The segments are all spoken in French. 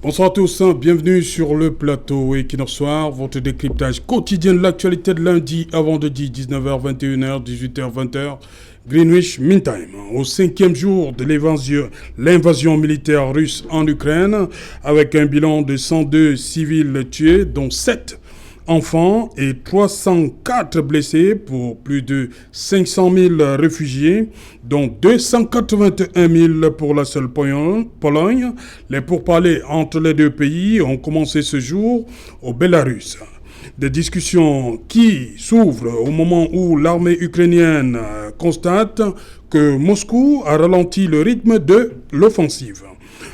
Bonsoir à tous, bienvenue sur le plateau Equinox Soir, votre décryptage quotidien de l'actualité de lundi à vendredi, 19h, 21h, 18h, 20h, Greenwich Mean Time. Au 5e jour de l'invasion militaire russe en Ukraine, avec un bilan de 102 civils tués, dont 7 enfants et 304 blessés pour plus de 500 000 réfugiés, dont 281 000 pour la seule Pologne. Les pourparlers entre les deux pays ont commencé ce jour au Bélarus. Des discussions qui s'ouvrent au moment où l'armée ukrainienne constate que Moscou a ralenti le rythme de l'offensive.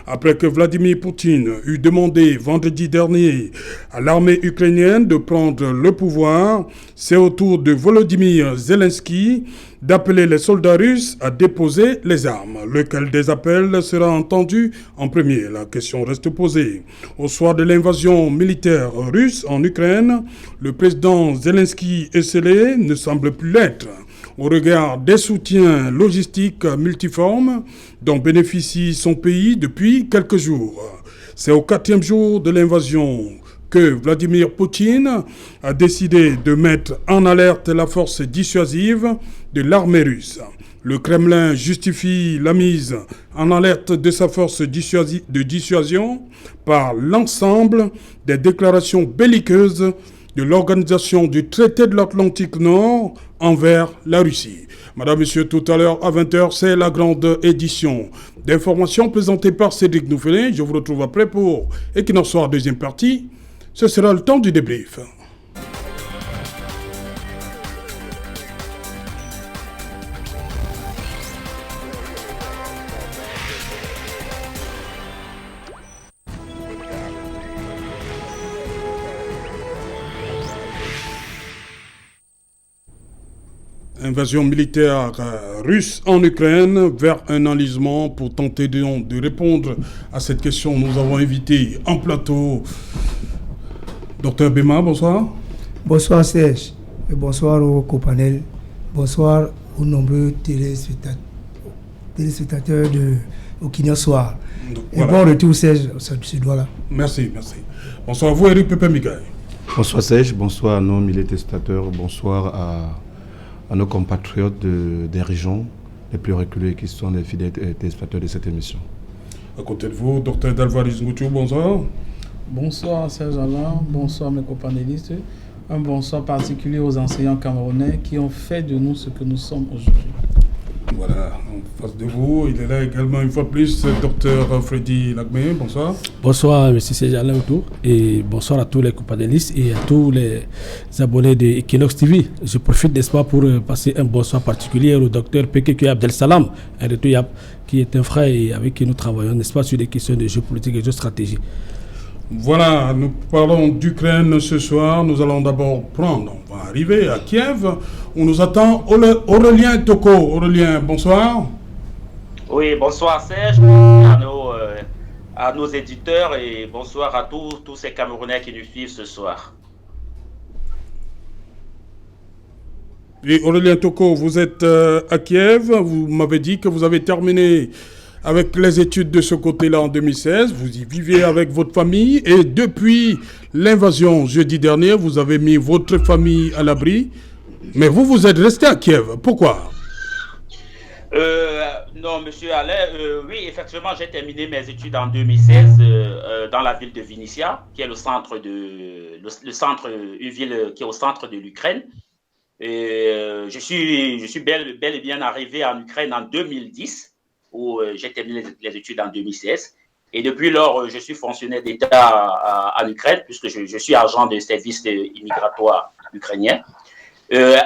Après que Vladimir Poutine eut demandé vendredi dernier à l'armée ukrainienne de prendre le pouvoir, c'est au tour de Volodymyr Zelensky d'appeler les soldats russes à déposer les armes. Lequel des appels sera entendu en premier? La question reste posée. Au soir de l'invasion militaire russe en Ukraine, le président Zelensky esselé ne semble plus l'être. Au regard des soutiens logistiques multiformes dont bénéficie son pays depuis quelques jours. C'est au 4e jour de l'invasion que Vladimir Poutine a décidé de mettre en alerte la force dissuasive de l'armée russe. Le Kremlin justifie la mise en alerte de sa force de dissuasion par l'ensemble des déclarations belliqueuses de l'organisation du traité de l'Atlantique Nord envers la Russie. Madame, Monsieur, tout à l'heure à 20h, c'est la grande édition d'informations présentée par Cédric Noufelin. Je vous retrouve après pour Equinox Soir, deuxième partie. Ce sera le temps du débrief. Invasion militaire russe en Ukraine vers un enlisement. Pour tenter de répondre à cette question, nous avons invité en plateau Dr Bema, bonsoir. Bonsoir Serge, et bonsoir au copanel, bonsoir aux nombreux téléspectateurs de Equinox Soir. Et voilà. Bon retour Serge, ce doigt-là. Merci. Bonsoir à vous Eric Pépé Mikaï. Bonsoir Serge, bonsoir à nos milliers de téléspectateurs, bonsoir à nos compatriotes des régions les plus reculées qui sont les fidèles téléspectateurs de cette émission. À côté de vous, Dr Dalvaris Ngoutou, bonsoir. Bonsoir Serge Alain, bonsoir mes copanélistes. Un bonsoir particulier aux enseignants camerounais qui ont fait de nous ce que nous sommes aujourd'hui. Voilà, en face de vous, il est là également une fois plus, Dr Freddy Lagmé, bonsoir. Bonsoir M. Serge Alain autour et bonsoir à tous les copanélistes et à tous les abonnés de Equinox TV. Je profite d'espoir pour passer un bonsoir particulier au Dr Pekeke Abdel Salam, un retour qui est un frère et avec qui nous travaillons, n'est-ce pas, sur des questions de géopolitique et de stratégie. Voilà, nous parlons d'Ukraine ce soir. Nous allons d'abord on va arriver à Kiev, où nous attend Aurélien Toko. Aurélien, bonsoir. Oui, bonsoir Serge, à nos éditeurs et bonsoir à tous ces Camerounais qui nous suivent ce soir. Et Aurélien Toko, vous êtes à Kiev, vous m'avez dit que vous avez terminé avec les études de ce côté-là en 2016, vous y vivez avec votre famille et depuis l'invasion jeudi dernier, vous avez mis votre famille à l'abri, mais vous êtes resté à Kiev. Pourquoi? Non, monsieur Alain, oui, effectivement, j'ai terminé mes études en 2016 dans la ville de Vinitia, qui est une ville qui est au centre de l'Ukraine. Et je suis bel et bien arrivé en Ukraine en 2010. Où j'ai terminé les études en 2016. Et depuis lors, je suis fonctionnaire d'État en Ukraine, puisque je suis agent de service immigratoire ukrainien.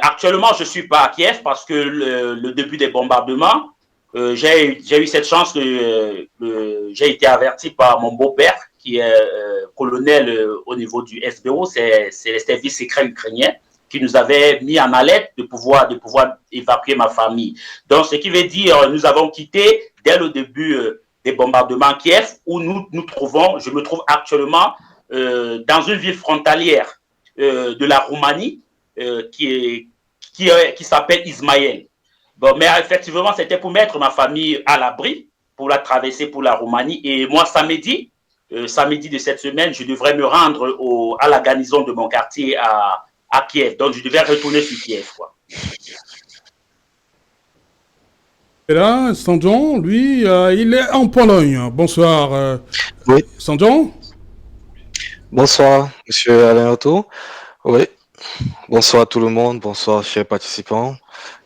Actuellement, je ne suis pas à Kiev parce que le début des bombardements, j'ai eu cette chance que j'ai été averti par mon beau-père, qui est colonel au niveau du SBO, c'est les services secrets ukrainiens, qui nous avait mis en alerte de pouvoir évacuer ma famille. Donc, ce qui veut dire, nous avons quitté dès le début des bombardements Kiev, où je me trouve actuellement dans une ville frontalière de la Roumanie, qui s'appelle Ismaël. Bon, mais effectivement, c'était pour mettre ma famille à l'abri, pour la traverser pour la Roumanie. Et moi, samedi, samedi de cette semaine, je devrais me rendre à la garnison de mon quartier à Kiev. Donc, je devais retourner sur Kiev, quoi. Et là, Sandjon, lui, il est en Pologne. Bonsoir, Oui, Sandjon. bonsoir, monsieur Alain Otto. Oui, bonsoir à tout le monde, bonsoir, chers participants.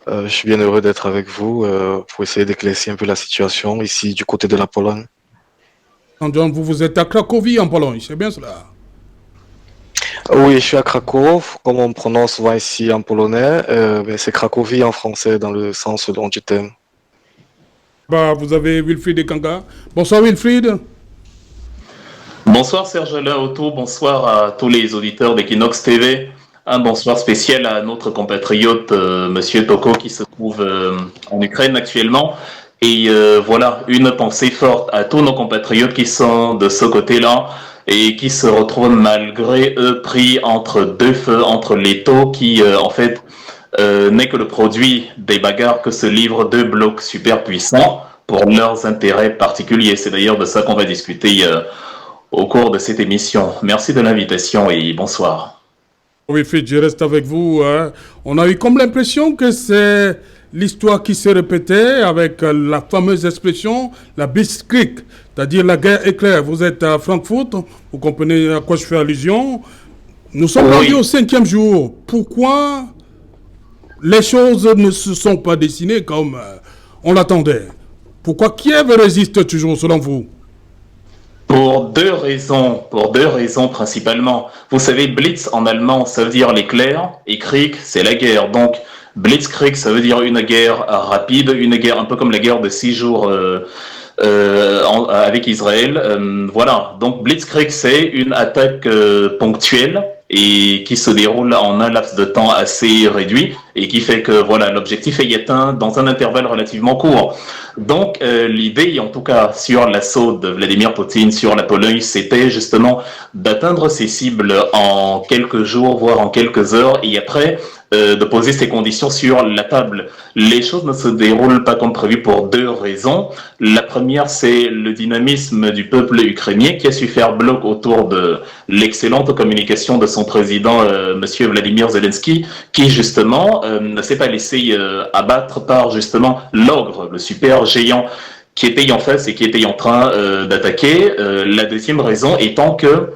Je suis bien heureux d'être avec vous pour essayer d'éclaircir un peu la situation ici du côté de la Pologne. Sandjon, vous êtes à Cracovie, en Pologne, c'est bien cela? Oui, je suis à Krakow, comme on prononce souvent ici en polonais, mais c'est Cracovie en français dans le sens dont tu t'aimes. Bah, vous avez Wilfried Ekanga. Bonsoir, Wilfried. Bonsoir Serge Alain Otto, bonsoir à tous les auditeurs d'Equinox TV. Un bonsoir spécial à notre compatriote Monsieur Toko qui se trouve en Ukraine actuellement. Et voilà, une pensée forte à tous nos compatriotes qui sont de ce côté-là et qui se retrouvent malgré eux pris entre deux feux, entre l'étau qui en fait n'est que le produit des bagarres que se livrent deux blocs super puissants pour leurs intérêts particuliers. C'est d'ailleurs de ça qu'on va discuter au cours de cette émission. Merci de l'invitation et bonsoir. Wilfried, je reste avec vous. Hein. On a eu comme l'impression que c'est l'histoire qui se répétait avec la fameuse expression, la Blitzkrieg, c'est-à-dire la guerre éclair. Vous êtes à Francfort, vous comprenez à quoi je fais allusion. Nous sommes rendus au 5e jour. Pourquoi les choses ne se sont pas dessinées comme on l'attendait? Pourquoi Kiev résiste toujours selon vous? Pour deux raisons principalement. Vous savez, Blitz en allemand, ça veut dire l'éclair, et Krieg, c'est la guerre. Donc, Blitzkrieg, ça veut dire une guerre rapide, une guerre un peu comme la guerre de 6 jours avec Israël. Voilà, donc Blitzkrieg, c'est une attaque ponctuelle et qui se déroule en un laps de temps assez réduit et qui fait que voilà, l'objectif est atteint dans un intervalle relativement court. Donc l'idée, en tout cas sur l'assaut de Vladimir Poutine sur la Pologne, c'était justement d'atteindre ses cibles en quelques jours, voire en quelques heures, et après de poser ces conditions sur la table. Les choses ne se déroulent pas comme prévu pour deux raisons. La première, c'est le dynamisme du peuple ukrainien qui a su faire bloc autour de l'excellente communication de son président, Monsieur Vladimir Zelensky, qui justement ne s'est pas laissé abattre par justement l'ogre, le super géant qui était en face et qui était en train d'attaquer. La deuxième raison étant que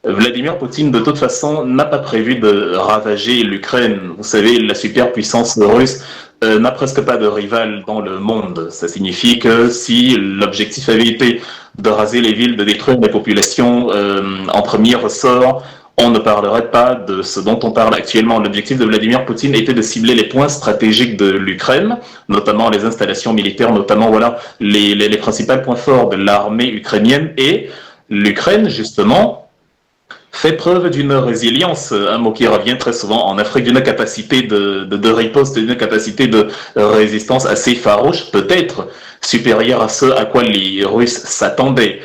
Vladimir Poutine, de toute façon, n'a pas prévu de ravager l'Ukraine. Vous savez, la superpuissance russe n'a presque pas de rival dans le monde. Ça signifie que si l'objectif avait été de raser les villes, de détruire les populations en premier ressort, on ne parlerait pas de ce dont on parle actuellement. L'objectif de Vladimir Poutine était de cibler les points stratégiques de l'Ukraine, notamment les installations militaires, notamment voilà les principaux points forts de l'armée ukrainienne. Et l'Ukraine, justement, fait preuve d'une résilience, un mot qui revient très souvent en Afrique, d'une capacité de riposte, d'une capacité de résistance assez farouche, peut-être supérieure à ce à quoi les Russes s'attendaient.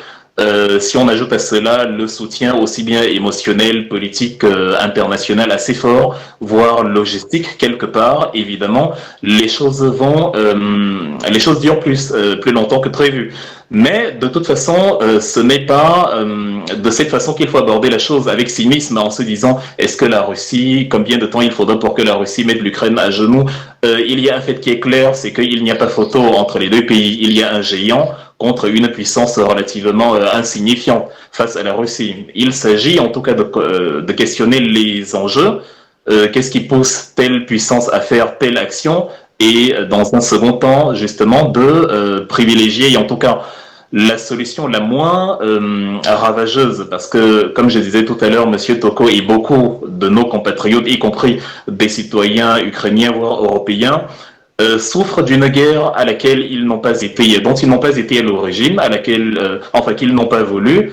Si on ajoute à cela le soutien aussi bien émotionnel, politique, international assez fort, voire logistique quelque part, évidemment, les choses durent plus longtemps que prévu. Mais de toute façon, ce n'est pas de cette façon qu'il faut aborder la chose, avec cynisme, en se disant est-ce que la Russie, combien de temps il faudra pour que la Russie mette l'Ukraine à genoux? Il y a un fait qui est clair, c'est qu'il n'y a pas photo entre les deux pays. Il y a un géant contre une puissance relativement insignifiante face à la Russie. Il s'agit en tout cas de questionner les enjeux. Qu'est-ce qui pousse telle puissance à faire telle action? Et dans un second temps, justement, de privilégier, en tout cas, la solution la moins ravageuse, parce que, comme je disais tout à l'heure, Monsieur Toko et beaucoup de nos compatriotes, y compris des citoyens ukrainiens voire européens, souffrent d'une guerre à laquelle ils n'ont pas été, dont ils n'ont pas été à l'origine, à laquelle, enfin, qu'ils n'ont pas voulu,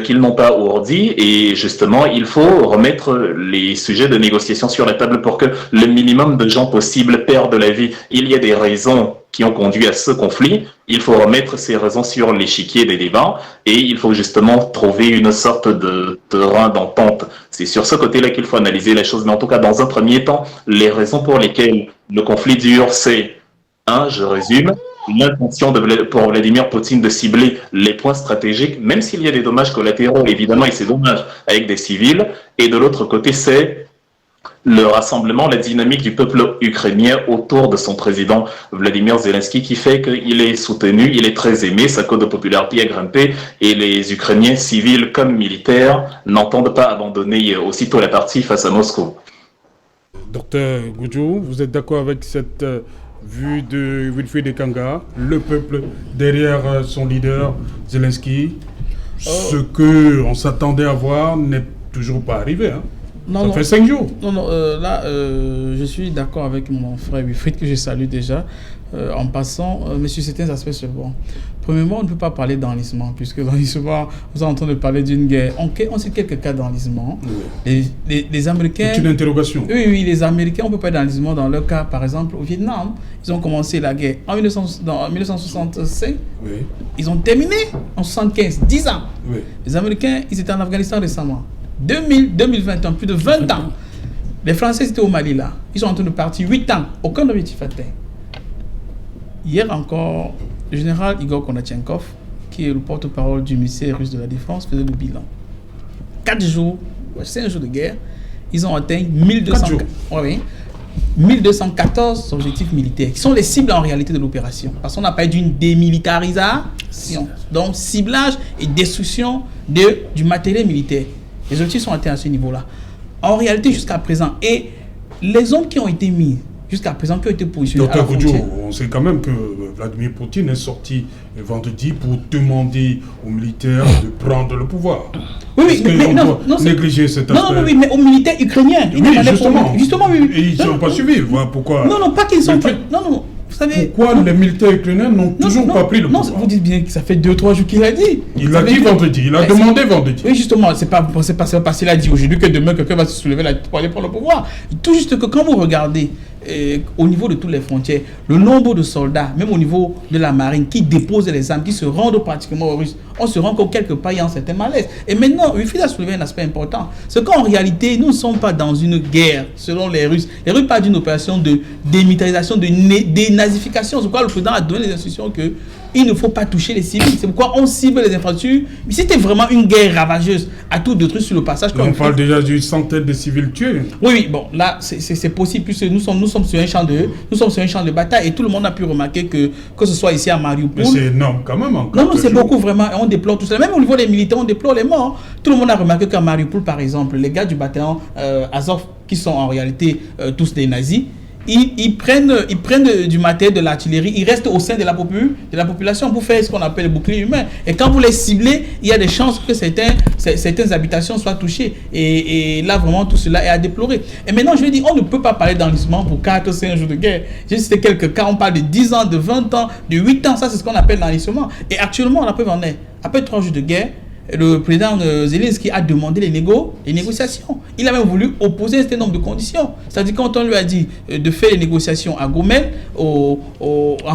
qu'ils n'ont pas ourdi, et justement, il faut remettre les sujets de négociation sur la table pour que le minimum de gens possible perdent la vie. Il y a des raisons qui ont conduit à ce conflit, il faut remettre ces raisons sur l'échiquier des débats, et il faut justement trouver une sorte de terrain d'entente. C'est sur ce côté-là qu'il faut analyser la chose, mais en tout cas, dans un premier temps, les raisons pour lesquelles le conflit dure, c'est, je résume, l'intention pour Vladimir Poutine de cibler les points stratégiques, même s'il y a des dommages collatéraux, évidemment, et ces dommages avec des civils. Et de l'autre côté, c'est le rassemblement, la dynamique du peuple ukrainien autour de son président Vladimir Zelensky qui fait qu'il est soutenu, il est très aimé, sa cote de popularité a grimpé et les Ukrainiens civils comme militaires n'entendent pas abandonner aussitôt la partie face à Moscou. Docteur Goudjou, vous êtes d'accord avec cette vue de Wilfried Ekanga, le peuple derrière son leader Zelensky, ce qu'on s'attendait à voir n'est toujours pas arrivé, hein? Ça fait 5 jours. Je suis d'accord avec mon frère Wilfried, que je salue déjà. En passant, mais sur certains aspects seulement. Premièrement, on ne peut pas parler d'enlisement, puisque l'enlisement, vous êtes en train de parler d'une guerre. On sait quelques cas d'enlisement. Oui. Les Américains... C'est une interrogation. Oui, les Américains, on ne peut pas d'enlisement dans leur cas. Par exemple, au Vietnam, ils ont commencé la guerre en 1965. Oui. Ils ont terminé en 75, 10 ans. Oui. Les Américains, ils étaient en Afghanistan récemment. 2021, plus de 20 ans. Les Français étaient au Mali là. Ils sont en train de partir 8 ans. Aucun objectif atteint. Hier encore, le général Igor Konachenkov, qui est le porte-parole du ministère russe de la Défense, faisait le bilan. 4 jours, 5 jours de guerre, ils ont atteint 1214 objectifs militaires, qui sont les cibles en réalité de l'opération. Parce qu'on a parlé d'une démilitarisation, donc ciblage et destruction du matériel militaire. Les objectifs sont atteints à ce niveau-là. En réalité, jusqu'à présent, et les hommes qui ont été mis jusqu'à présent, qui ont été positionnés à la frontière. On sait quand même que Vladimir Poutine est sorti vendredi pour demander aux militaires de prendre le pouvoir. Oui, mais non, négliger cet aspect. Non, mais aux militaires ukrainiens. Oui, justement, oui. Et ils ne sont pas suivis. Voilà pourquoi. Non, pas qu'ils sont pas. Non. Vous savez, pourquoi les militaires ukrainiens n'ont toujours pas pris le pouvoir? Non, vous dites bien que ça fait 2-3 jours qu'il a dit. Il l'a dit vendredi, il a demandé vendredi. Oui, justement, c'est pas parce qu'il a dit aujourd'hui que demain quelqu'un va se soulever là pour aller prendre le pouvoir. Tout juste que quand vous regardez au niveau de toutes les frontières, le nombre de soldats, même au niveau de la marine, qui déposent les armes, qui se rendent pratiquement aux Russes, on se rend compte quelque part il y a un certain malaise. Et maintenant, il faut soulever un aspect important. C'est qu'en réalité, nous ne sommes pas dans une guerre, selon les Russes. Les Russes parlent d'une opération de démilitarisation, de dénazification. C'est pourquoi le président a donné les instructions que il ne faut pas toucher les civils. C'est pourquoi on cible les infrastructures. Mais c'était vraiment une guerre ravageuse à tout détruire sur le passage. On parle déjà d'une centaine de civils tués. Oui, bon, là, c'est possible puisque nous sommes sur un champ de bataille et tout le monde a pu remarquer que ce soit ici à Mariupol. Mais c'est énorme quand même. Non, c'est beaucoup vraiment. Et on déplore tout cela. Même au niveau des militaires, on déplore les morts. Tout le monde a remarqué qu'à Mariupol, par exemple, les gars du bataillon Azov, qui sont en réalité tous des nazis, ils prennent du matériel, de l'artillerie, ils restent au sein de la population pour faire ce qu'on appelle le bouclier humain. Et quand vous les ciblez, il y a des chances que certaines habitations soient touchées. Et là, vraiment, tout cela est à déplorer. Et maintenant, je vais dire, on ne peut pas parler d'enlisement pour 4-5 jours de guerre. J'ai cité quelques cas, on parle de 10 ans, de 20 ans, de 8 ans. Ça, c'est ce qu'on appelle l'enlisement. Et actuellement, la preuve en est, après 3 jours de guerre, le président Zelensky a demandé les négociations. Il a même voulu opposer un certain nombre de conditions. C'est-à-dire quand on lui a dit de faire les négociations à Gomel, en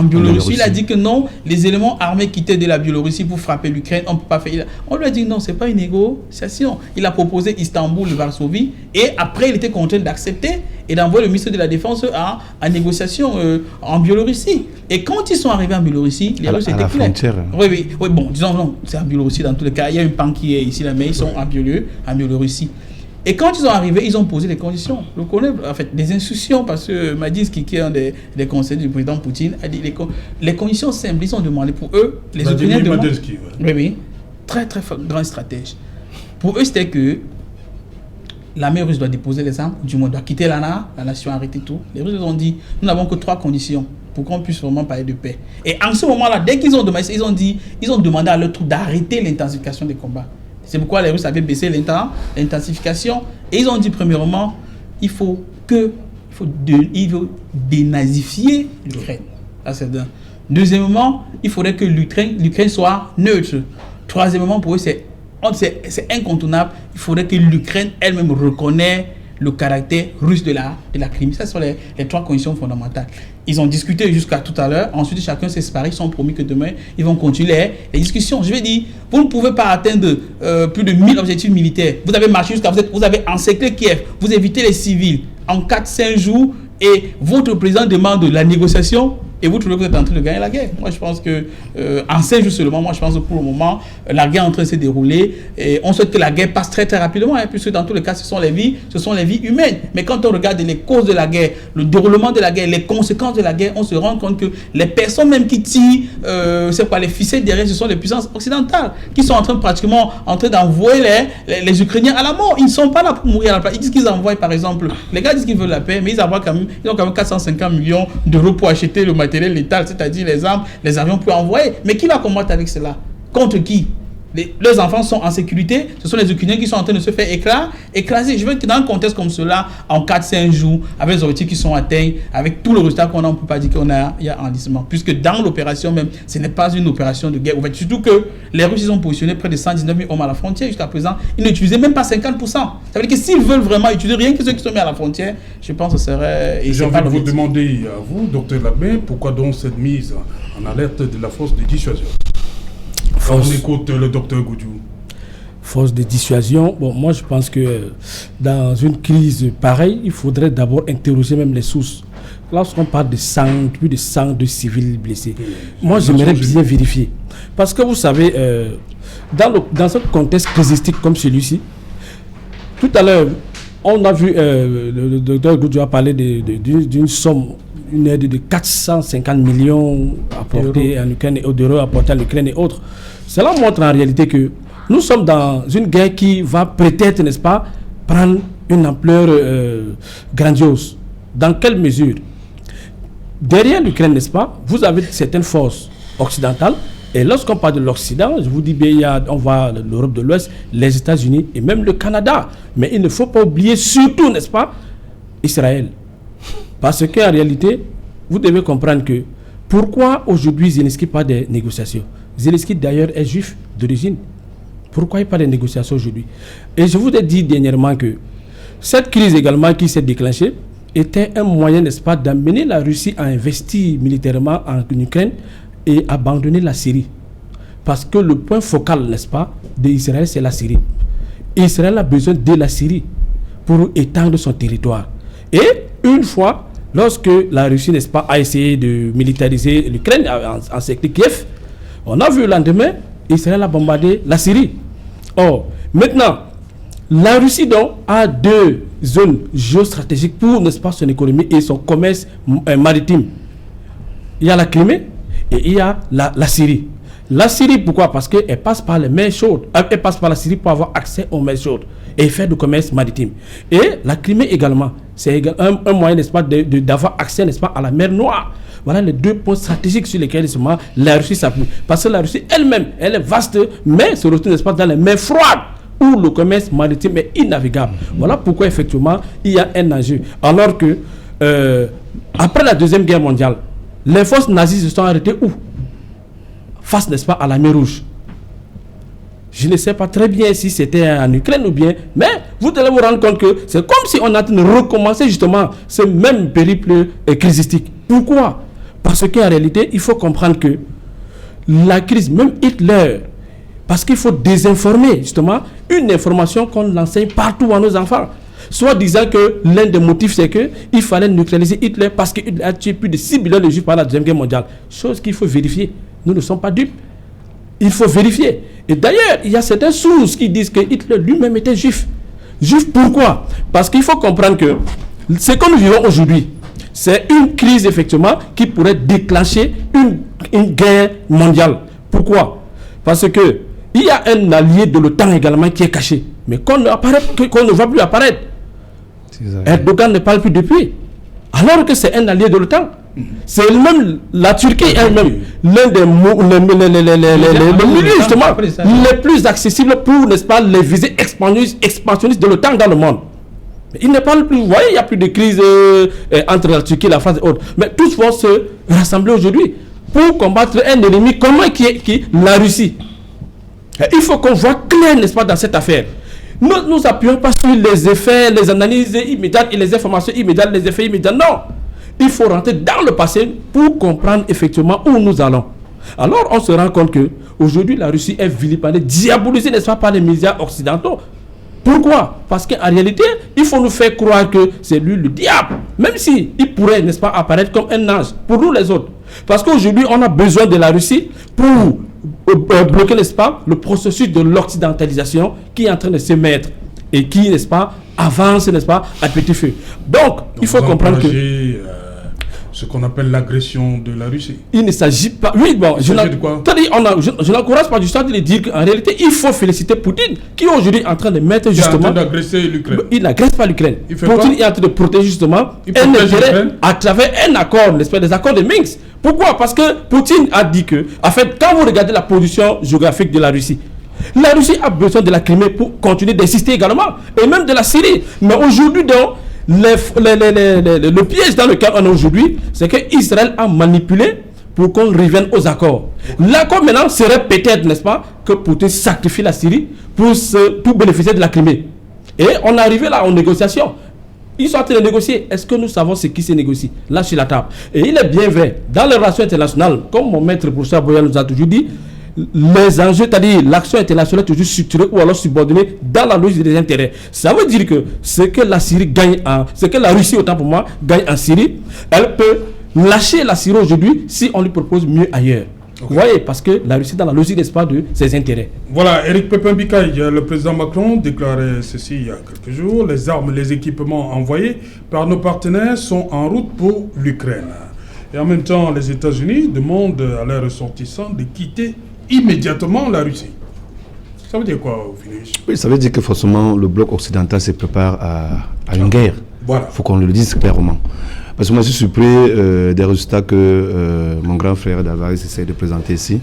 Biélorussie, il a dit que non, les éléments armés quittaient de la Biélorussie pour frapper l'Ukraine, on ne peut pas faire. On lui a dit non, ce n'est pas une négociation. Il a proposé Istanbul, Varsovie, et après il était contraint d'accepter et d'envoyer le ministre de la Défense en négociation en Biélorussie. Et quand ils sont arrivés en Biélorussie, les Russes étaient clairs. Oui, bon, disons non, c'est en Biélorussie dans tous les cas. Il y a une pan qui est ici, là, mais ils sont en Biélorussie. Et quand ils sont arrivés, ils ont posé des conditions. Le collègue, en fait, des instructions, parce que Madinsky, qui est un des conseillers du président Poutine, a dit les conditions simples. Ils ont demandé pour eux, les Ukrainiens demandent. Oui, très très grand stratège. Pour eux, c'était que l'armée russe doit déposer les armes, du moins doit quitter la nation, arrêter tout. Les Russes ont dit, nous n'avons que 3 conditions pour qu'on puisse vraiment parler de paix. Et en ce moment-là, dès qu'ils ont demandé, ils ont demandé à leur troupes d'arrêter l'intensification des combats. C'est pourquoi les Russes avaient baissé l'intensification. Et ils ont dit, premièrement, il faut dénazifier l'Ukraine. Ça, c'est d'un. Deuxièmement, il faudrait que l'Ukraine soit neutre. Troisièmement, pour eux, c'est incontournable. Il faudrait que l'Ukraine elle-même reconnaisse le caractère russe de la Crimée. Ce sont les 3 conditions fondamentales. Ils ont discuté jusqu'à tout à l'heure. Ensuite, chacun s'est séparé. Ils sont promis que demain, ils vont continuer les discussions. Je vais dire, vous ne pouvez pas atteindre plus de 1000 objectifs militaires. Vous avez marché jusqu'à... Vous avez encerclé Kiev. Vous évitez les civils en 4-5 jours. Et votre président demande la négociation. et vous trouvez que vous êtes en train de gagner la guerre. Moi, je pense que en 5 jours seulement, moi, je pense que pour le moment, la guerre est en train de se dérouler et on souhaite que la guerre passe très très rapidement, hein, puisque dans tous les cas, ce sont les vies humaines. Mais quand on regarde les causes de la guerre, le déroulement de la guerre, les conséquences de la guerre, on se rend compte que les personnes même qui tirent, les ficelles derrière, ce sont les puissances occidentales qui sont pratiquement en train d'envoyer les Ukrainiens à la mort. Ils ne sont pas là pour mourir à la place. Ils disent qu'ils envoient, par exemple, les gars disent qu'ils veulent la paix, mais ils ont quand même 450 millions d'euros pour acheter le matériel létal, c'est-à-dire les armes, les avions pour envoyer. Mais qui va combattre avec cela? Contre qui? Leurs enfants sont en sécurité, ce sont les Ukrainiens qui sont en train de se faire écraser. Je veux que dans un contexte comme cela, en 4-5 jours, avec les objectifs qui sont atteints, avec tout le résultat qu'on a, on ne peut pas dire qu'il y a enlissement. Puisque dans l'opération même, ce n'est pas une opération de guerre. Surtout que les Russes ont positionné près de 119 000 hommes à la frontière jusqu'à présent. Ils n'utilisaient même pas 50%. Ça veut dire que s'ils veulent vraiment utiliser rien que ceux qui sont mis à la frontière, je pense que ce serait... J'ai envie de vous demander à vous, Dr Labin, pourquoi donc cette mise en alerte de la force de dissuasion? On écoute le docteur Goudjou. Force de dissuasion. Bon, moi je pense que dans une crise pareille, il faudrait d'abord interroger même les sources. Lorsqu'on parle de sang, plus de 100 de civils blessés, moi j'aimerais bien vérifier. Parce que vous savez, dans un contexte crisistique comme celui-ci, tout à l'heure, on a vu le docteur Goudjou a parlé d'une somme, une aide de 450 millions apportée en Ukraine et d'euros apportés à l'Ukraine et autres. Cela montre en réalité que nous sommes dans une guerre qui va peut-être, n'est-ce pas, prendre une ampleur grandiose. Dans quelle mesure? Derrière l'Ukraine, n'est-ce pas, vous avez certaines forces occidentales. Et lorsqu'on parle de l'Occident, je vous dis bien, on voit l'Europe de l'Ouest, les États-Unis et même le Canada. Mais il ne faut pas oublier surtout, n'est-ce pas, Israël. Parce qu'en réalité, vous devez comprendre que pourquoi aujourd'hui Zelensky parle des négociations? Zelensky d'ailleurs est juif d'origine. Pourquoi il parle des négociations aujourd'hui? Et je vous ai dit dernièrement que cette crise également qui s'est déclenchée était un moyen, n'est-ce pas, d'amener la Russie à investir militairement en Ukraine et abandonner la Syrie. Parce que le point focal, n'est-ce pas, d'Israël, c'est la Syrie. Israël a besoin de la Syrie pour étendre son territoire. Et une fois, lorsque la Russie, n'est-ce pas, a essayé de militariser l'Ukraine, en encercler Kiev, on a vu le lendemain, Israël a bombardé la Syrie. Or, maintenant, la Russie donc a 2 zones géostratégiques pour, n'est-ce pas, son économie et son commerce maritime. Il y a la Crimée et il y a la Syrie. La Syrie, pourquoi? Parce qu'elle passe par les mers chaudes. Elle passe par la Syrie pour avoir accès aux mers chaudes et faire du commerce maritime. Et la Crimée également, c'est un moyen, n'est-ce pas, d'avoir accès, n'est-ce pas, à la mer Noire. Voilà les 2 points stratégiques sur lesquels la Russie s'appuie. Parce que la Russie elle-même, elle est vaste, mais se retrouve, n'est-ce pas, dans les mers froides où le commerce maritime est innavigable. Voilà pourquoi effectivement il y a un enjeu. Alors que après la Deuxième Guerre mondiale, les forces nazies se sont arrêtées où? Face, n'est-ce pas, à la mer Rouge. Je ne sais pas très bien si c'était en Ukraine ou bien, mais vous allez vous rendre compte que c'est comme si on est en train de recommencer justement ce même périple crisistique. Pourquoi? Parce qu'en réalité, il faut comprendre que la crise, même Hitler, parce qu'il faut désinformer justement une information qu'on enseigne partout à nos enfants. Soit disant que l'un des motifs c'est qu'il fallait neutraliser Hitler parce qu'il a tué plus de 6 millions de juifs par la Deuxième Guerre mondiale. Chose qu'il faut vérifier. Nous ne sommes pas dupes. Il faut vérifier. Et d'ailleurs, il y a certaines sources qui disent que Hitler lui-même était juif. Juif pourquoi? Parce qu'il faut comprendre que ce que nous vivons aujourd'hui, c'est une crise effectivement qui pourrait déclencher une guerre mondiale. Pourquoi? Parce que il y a un allié de l'OTAN également qui est caché, mais qu'on ne va plus apparaître. Erdogan ne parle plus depuis. Alors que c'est un allié de l'OTAN. C'est même la Turquie elle-même, l'un des milieux justement les plus accessibles pour, n'est-ce pas, les visées expansionnistes de l'OTAN dans le monde. Mais il ne parle plus. Vous voyez, il n'y a plus de crise entre la Turquie, la France et autres. Mais tous vont se rassembler aujourd'hui pour combattre un ennemi commun qui est la Russie. Et il faut qu'on voit clair, n'est-ce pas, dans cette affaire. Nous appuyons pas sur les effets, les analyses immédiates et les informations immédiates, les effets immédiats. Non. Il faut rentrer dans le passé pour comprendre effectivement où nous allons. Alors on se rend compte que aujourd'hui la Russie est vilipendée, diabolisée, n'est-ce pas, par les médias occidentaux. Pourquoi? Parce qu'en réalité, il faut nous faire croire que c'est lui le diable. Même si il pourrait, n'est-ce pas, apparaître comme un ange pour nous les autres. Parce qu'aujourd'hui, on a besoin de la Russie pour bloquer, n'est-ce pas, le processus de l'occidentalisation qui est en train de se mettre et qui, n'est-ce pas, avance, n'est-ce pas, à petit feu. Donc il faut comprendre que ce qu'on appelle l'agression de la Russie. Il ne s'agit pas. Oui, bon, je n'encourage pas du tout de dire qu'en réalité, il faut féliciter Poutine, qui est aujourd'hui en train de mettre justement. Il est en train d'agresser l'Ukraine. Il n'agresse pas l'Ukraine. Poutine est en train de protéger justement un intérêt à travers un accord, n'est-ce pas, des accords de Minsk. Pourquoi? Parce que Poutine a dit que, en fait, quand vous regardez la position géographique de la Russie a besoin de la Crimée pour continuer d'exister également, et même de la Syrie. Mais aujourd'hui, donc, le piège dans lequel on est aujourd'hui, c'est qu'Israël a manipulé pour qu'on revienne aux accords. L'accord maintenant serait peut-être, n'est-ce pas, que Poutine sacrifie la Syrie pour bénéficier de la Crimée. Et on est arrivé là en négociation. Ils sont en train de négocier. Est-ce que nous savons ce qui se négocie là sur la table? Et il est bien vrai, dans les relations internationales, comme mon maître professeur Boyan nous a toujours dit, les enjeux, c'est-à-dire l'action internationale est toujours structurée ou alors subordonnée dans la logique des intérêts. Ça veut dire que ce que la Syrie gagne ce que la Russie, autant pour moi, gagne en Syrie, elle peut lâcher la Syrie aujourd'hui si on lui propose mieux ailleurs. Okay. Vous voyez, parce que la Russie est dans la logique, n'est-ce pas, de ses intérêts. Voilà, Eric Pépin-Bikaï, le président Macron déclarait ceci il y a quelques jours. Les armes et les équipements envoyés par nos partenaires sont en route pour l'Ukraine. Et en même temps, les États-Unis demandent à leurs ressortissants de quitter immédiatement la Russie. Ça veut dire quoi au finish? Oui, ça veut dire que forcément le bloc occidental se prépare à une guerre. Voilà. Il faut qu'on le dise clairement. Parce que moi je suis surpris des résultats que mon grand frère Davaris essaie de présenter ici.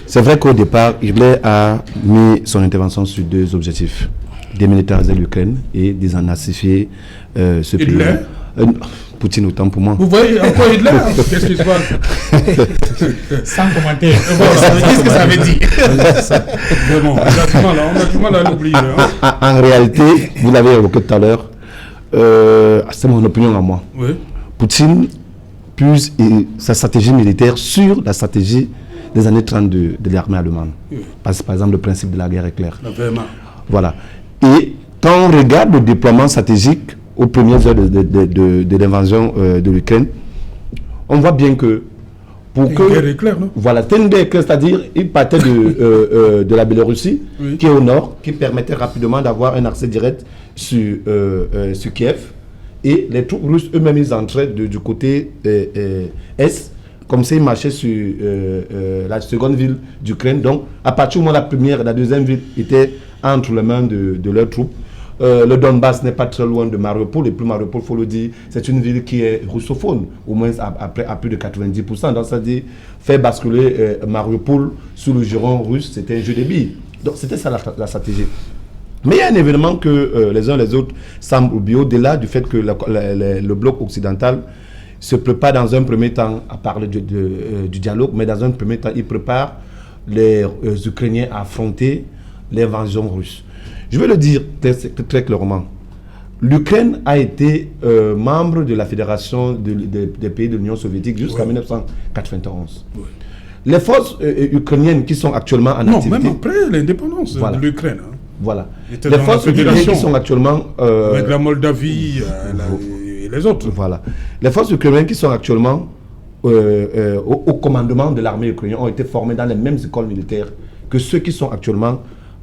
C'est vrai qu'au départ, Hitler a mis son intervention sur deux objectifs: démilitariser l'Ukraine et désenazifier ce pays. Poutine, autant pour moi. Vous voyez encore Hitler? Qu'est-ce qui se passe? Sans commentaire. Qu'est-ce que ça veut dire? Vraiment, on a du mal à l'oublier. Hein. En réalité, vous l'avez évoqué tout à l'heure, c'est mon opinion à moi. Oui. Poutine puise sa stratégie militaire sur la stratégie des années 30 de l'armée allemande. Oui. Par exemple, le principe de la guerre éclair. Voilà. Et quand on regarde le déploiement stratégique aux premières heures de l'invasion de l'Ukraine, on voit bien que pour une guerre éclair, non? Voilà, c'était une guerre éclair, c'est-à-dire il partait de la Biélorussie, oui, qui est au nord, qui permettait rapidement d'avoir un accès direct sur Kiev, et les troupes russes eux-mêmes ils entraient du côté est, comme ça ils marchaient sur la seconde ville d'Ukraine. Donc à partir du moment où la première et la deuxième ville étaient entre les mains de leurs troupes, le Donbass n'est pas très loin de Mariupol, et puis Mariupol, il faut le dire, c'est une ville qui est russophone, au moins à plus de 90%. Donc ça dit, faire basculer Mariupol sous le giron russe, c'était un jeu de billes. Donc c'était ça la stratégie. Mais il y a un événement que les uns les autres semblent oublier, au-delà du fait que le bloc occidental se prépare dans un premier temps à parler du dialogue, mais dans un premier temps, il prépare les Ukrainiens à affronter l'invasion russe. Je vais le dire très clairement. L'Ukraine a été membre de la Fédération des pays de l'Union soviétique jusqu'en 1991. Oui. Les forces ukrainiennes qui sont actuellement en activité... Non, même après l'indépendance de l'Ukraine. Hein. Voilà. Les forces ukrainiennes qui sont actuellement... avec la Moldavie et les autres. Voilà. Les forces ukrainiennes qui sont actuellement au commandement de l'armée ukrainienne ont été formées dans les mêmes écoles militaires que ceux qui sont actuellement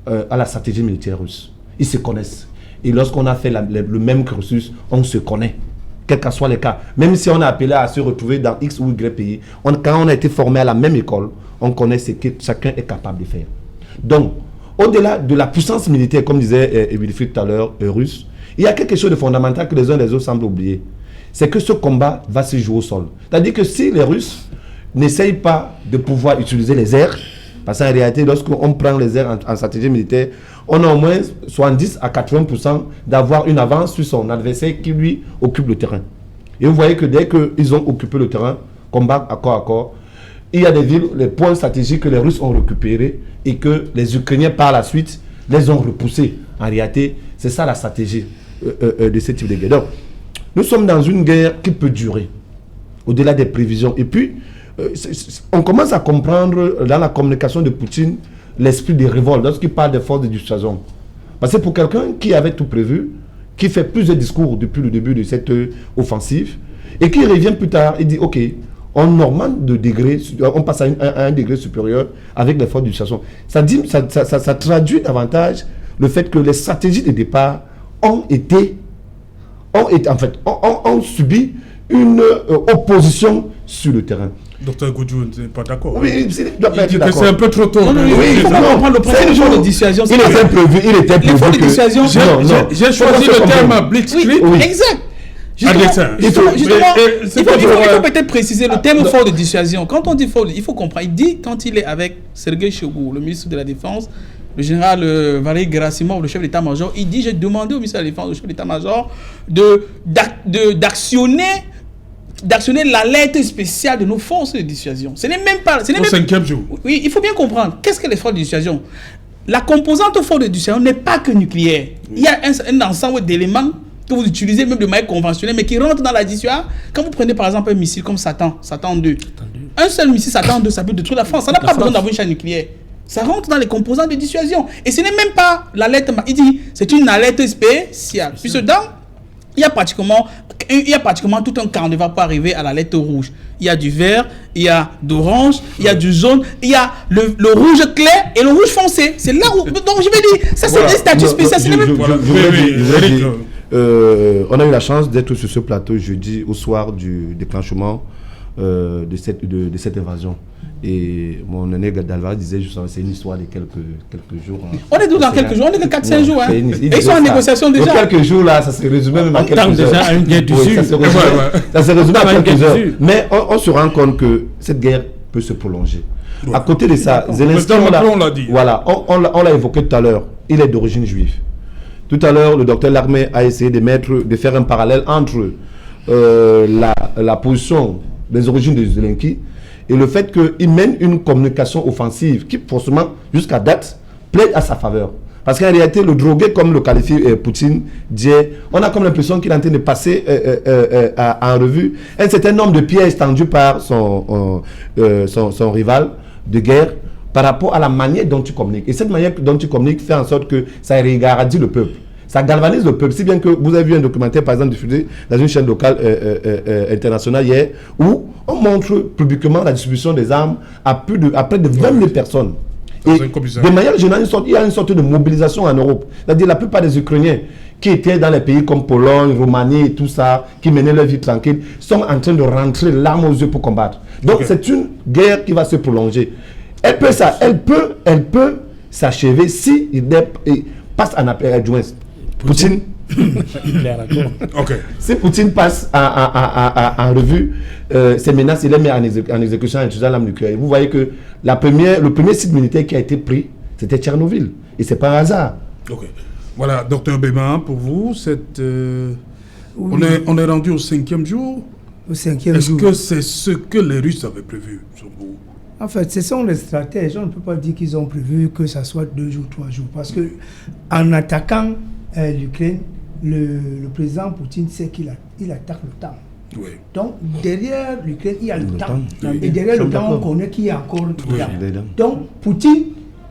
à la stratégie militaire russe. Ils se connaissent. Et lorsqu'on a fait le même cursus, on se connaît. Quel que soit le cas. Même si on a appelé à se retrouver dans X ou Y pays, quand on a été formé à la même école, on connaît ce que chacun est capable de faire. Donc, au-delà de la puissance militaire, comme disait Wilfried tout à l'heure, russe, il y a quelque chose de fondamental que les uns et les autres semblent oublier. C'est que ce combat va se jouer au sol. C'est-à-dire que si les Russes n'essayent pas de pouvoir utiliser les airs, parce qu'en réalité, lorsqu'on prend les airs en stratégie militaire, on a au moins 70 à 80% d'avoir une avance sur son adversaire qui, lui, occupe le terrain. Et vous voyez que dès qu'ils ont occupé le terrain, combat à corps, il y a des villes, les points stratégiques que les Russes ont récupérés et que les Ukrainiens, par la suite, les ont repoussés. En réalité, c'est ça la stratégie de ce type de guerre. Donc, nous sommes dans une guerre qui peut durer, au-delà des prévisions. Et puis, on commence à comprendre dans la communication de Poutine l'esprit de révolte lorsqu'il parle des forces de dissuasion. Parce que pour quelqu'un qui avait tout prévu, qui fait plusieurs discours depuis le début de cette offensive, et qui revient plus tard, il dit, ok, on augmente de degré, on passe à un degré supérieur avec les forces de dissuasion. Ça traduit davantage le fait que les stratégies de départ ont subi une opposition sur le terrain. Docteur Goudjou n'est pas d'accord. Oui, il dit que c'est un peu trop tôt. Il faut comprendre le principe de dissuasion. Il était prévu. Les forces de dissuasion. J'ai choisi le terme blitzkrieg. Oui, exact. Il faut peut-être préciser le terme fort de dissuasion. Quand on dit fort, il faut comprendre. Il dit, quand il est avec Sergei Shoigu, le ministre de la Défense, le général Valéry Gerasimov, le chef d'état-major, il dit, j'ai demandé au ministre de la Défense, au chef d'état-major, d'actionner l'alerte spéciale de nos forces de dissuasion. Ce n'est même pas... Au 5e jour. Oui, il faut bien comprendre. Qu'est-ce que les forces de dissuasion? La composante force de dissuasion n'est pas que nucléaire. Il y a un ensemble d'éléments que vous utilisez même de manière conventionnelle, mais qui rentrent dans la dissuasion. Quand vous prenez par exemple un missile comme Satan 2, un seul missile Satan 2, ça peut détruire la France. Ça n'a pas besoin d'avoir une chaîne nucléaire. Ça rentre dans les composantes de dissuasion. Et ce n'est même pas l'alerte... Il dit, c'est une alerte spéciale. Puis dedans, il y a pratiquement tout un carnaval pour arriver à la lettre rouge. Il y a du vert, il y a d'orange, il y a du jaune, il y a le rouge clair et le rouge foncé. C'est là où... Donc je vais dire, ça c'est des statuts spéciaux. On a eu la chance d'être sur ce plateau jeudi au soir du déclenchement de cette invasion. Et mon aîné Dalva disait justement c'est une histoire de quelques jours. On est d'où dans quelques jours? On est que 4-5 jours. Hein. Et ils sont en négociation déjà. Donc, quelques jours là, ça se résumait même à quelques heures. Déjà à une guerre du Sud. Ça se résumait à quelques heures. Mais on se rend compte que cette guerre peut se prolonger. Ouais. À côté de ça, Zelensky, on l'a dit. Voilà, on l'a évoqué tout à l'heure. Il est d'origine juive. Tout à l'heure, le docteur Larmé a essayé de faire un parallèle entre la position des origines de Zelensky et le fait qu'il mène une communication offensive qui, forcément, jusqu'à date, plaide à sa faveur. Parce qu'en réalité, le drogué, comme le qualifie Poutine, dit, on a comme l'impression qu'il est en train de passer en revue un certain nombre de pièges tendus par son rival de guerre par rapport à la manière dont tu communiques. Et cette manière dont tu communiques fait en sorte que ça régaradit le peuple. Ça galvanise le peuple. Si bien que vous avez vu un documentaire, par exemple, diffusé dans une chaîne locale internationale hier, où on montre publiquement la distribution des armes à près de 20 000 personnes. Et de manière générale, il y a une sorte de mobilisation en Europe. C'est-à-dire la plupart des Ukrainiens qui étaient dans les pays comme Pologne, Roumanie et tout ça, qui menaient leur vie tranquille, sont en train de rentrer l'arme aux yeux pour combattre. Donc c'est une guerre qui va se prolonger. Elle peut s'achever si il passe en appel adjoint. Poutine. Si Poutine passe en revue ces menaces, il les met en exécution en utilisant l'arme nucléaire. Vous voyez que le premier site militaire qui a été pris, c'était Tchernobyl. Et c'est pas un hasard. Okay. Voilà, docteur Béma, pour vous, on est rendu au 5e jour. Au 5e jour. Est-ce que c'est ce que les Russes avaient prévu sur vous? En fait, ce sont les stratèges. On ne peut pas dire qu'ils ont prévu que ça soit 2 jours, 3 jours. Parce que en attaquant l'Ukraine, le président Poutine sait qu'il attaque l'OTAN. Oui. Donc, derrière l'Ukraine, il y a l'OTAN. Et derrière l'OTAN, on connaît qu'il y a encore l'OTAN. Donc, Poutine,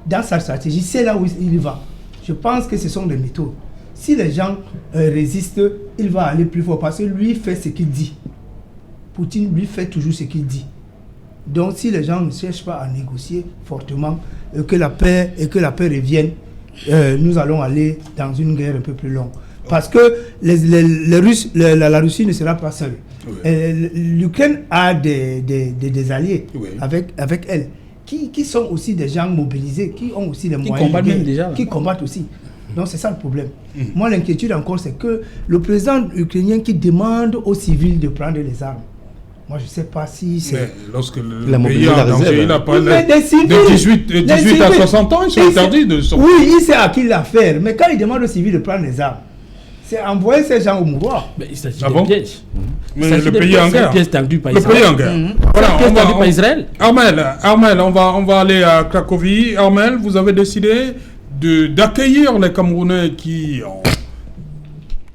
dans sa stratégie, c'est là où il va. Je pense que ce sont des méthodes. Si les gens résistent, il va aller plus fort parce que lui fait ce qu'il dit. Poutine, lui, fait toujours ce qu'il dit. Donc, si les gens ne cherchent pas à négocier fortement, que la paix revienne, nous allons aller dans une guerre un peu plus longue. Parce que les Russes, la Russie ne sera pas seule. Oui. L'Ukraine a des alliés avec elle, qui sont aussi des gens mobilisés, qui ont aussi les moyens, qui combattent aussi. Donc c'est ça le problème. Moi, l'inquiétude encore, c'est que le président ukrainien qui demande aux civils de prendre les armes. Moi, je ne sais pas si c'est... Mais lorsque le pays est en danger, il a parlé de 18 à 60 ans, ils sont interdits de sortir. Oui, il sait à qui l'affaire. Mais quand il demande aux civils de prendre les armes, c'est envoyer ces gens au mouroir. Mais il s'agit de pièges. Mais le pays est en guerre. Le pays en guerre. Voilà, on va par Israël. Armel, on va aller à Cracovie. Armel, vous avez décidé d'accueillir les Camerounais qui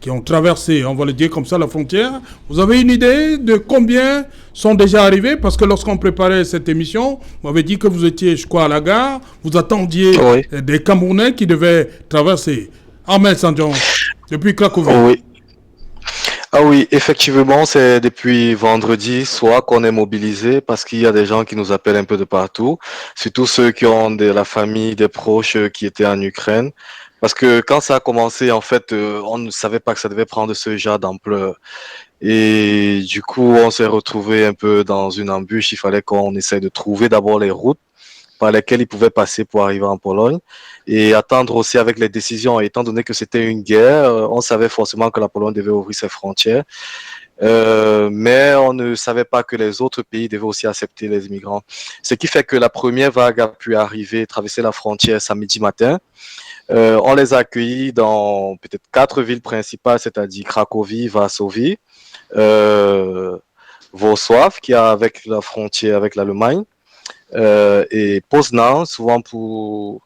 ont traversé, on va le dire comme ça, la frontière. Vous avez une idée de combien sont déjà arrivés? Parce que lorsqu'on préparait cette émission, vous m'avez dit que vous étiez, je crois, à la gare. Vous attendiez des Camerounais qui devaient traverser. Ahmed Sandjon, depuis Cracovie. Oui. Ah oui, effectivement, c'est depuis vendredi soir qu'on est mobilisé parce qu'il y a des gens qui nous appellent un peu de partout, surtout ceux qui ont de la famille, des proches qui étaient en Ukraine. Parce que quand ça a commencé, en fait, on ne savait pas que ça devait prendre ce genre d'ampleur. Et du coup, on s'est retrouvé un peu dans une embûche. Il fallait qu'on essaie de trouver d'abord les routes par lesquelles ils pouvaient passer pour arriver en Pologne et attendre aussi avec les décisions. Étant donné que c'était une guerre, on savait forcément que la Pologne devait ouvrir ses frontières, mais on ne savait pas que les autres pays devaient aussi accepter les immigrants. Ce qui fait que la première vague a pu arriver, traverser la frontière samedi matin. On les a accueillis dans peut-être 4 villes principales, c'est-à-dire Cracovie, Varsovie, Wrocław, qui est avec la frontière avec l'Allemagne, et Poznan, souvent pour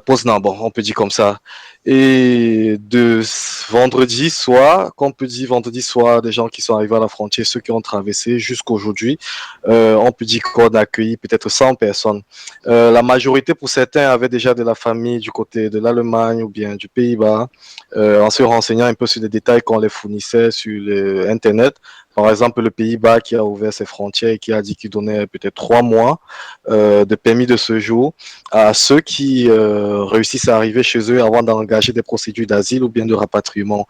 Poznan, bon, on peut dire comme ça. Et de vendredi soir, qu'on peut dire vendredi soir, des gens qui sont arrivés à la frontière, ceux qui ont traversé jusqu'aujourd'hui, on peut dire qu'on a accueilli peut-être 100 personnes. La majorité, pour certains, avaient déjà de la famille du côté de l'Allemagne ou bien du Pays-Bas, en se renseignant un peu sur les détails qu'on les fournissait sur Internet. Par exemple, le Pays-Bas qui a ouvert ses frontières et qui a dit qu'il donnait peut-être 3 mois de permis de séjour à ceux qui réussissent à arriver chez eux avant d'engager des procédures d'asile ou bien de rapatriement.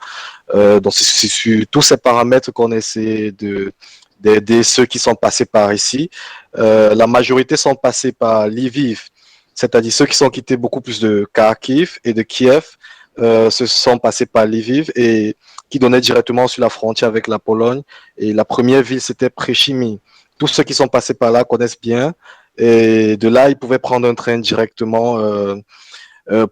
Donc, c'est sur tous ces paramètres qu'on essaie d'aider ceux qui sont passés par ici. La majorité sont passés par Lviv, c'est-à-dire ceux qui sont quittés beaucoup plus de Kharkiv et de Kiev, se sont passés par Lviv et qui donnait directement sur la frontière avec la Pologne. Et la première ville, c'était Przemyśl. Tous ceux qui sont passés par là connaissent bien. Et de là, ils pouvaient prendre un train directement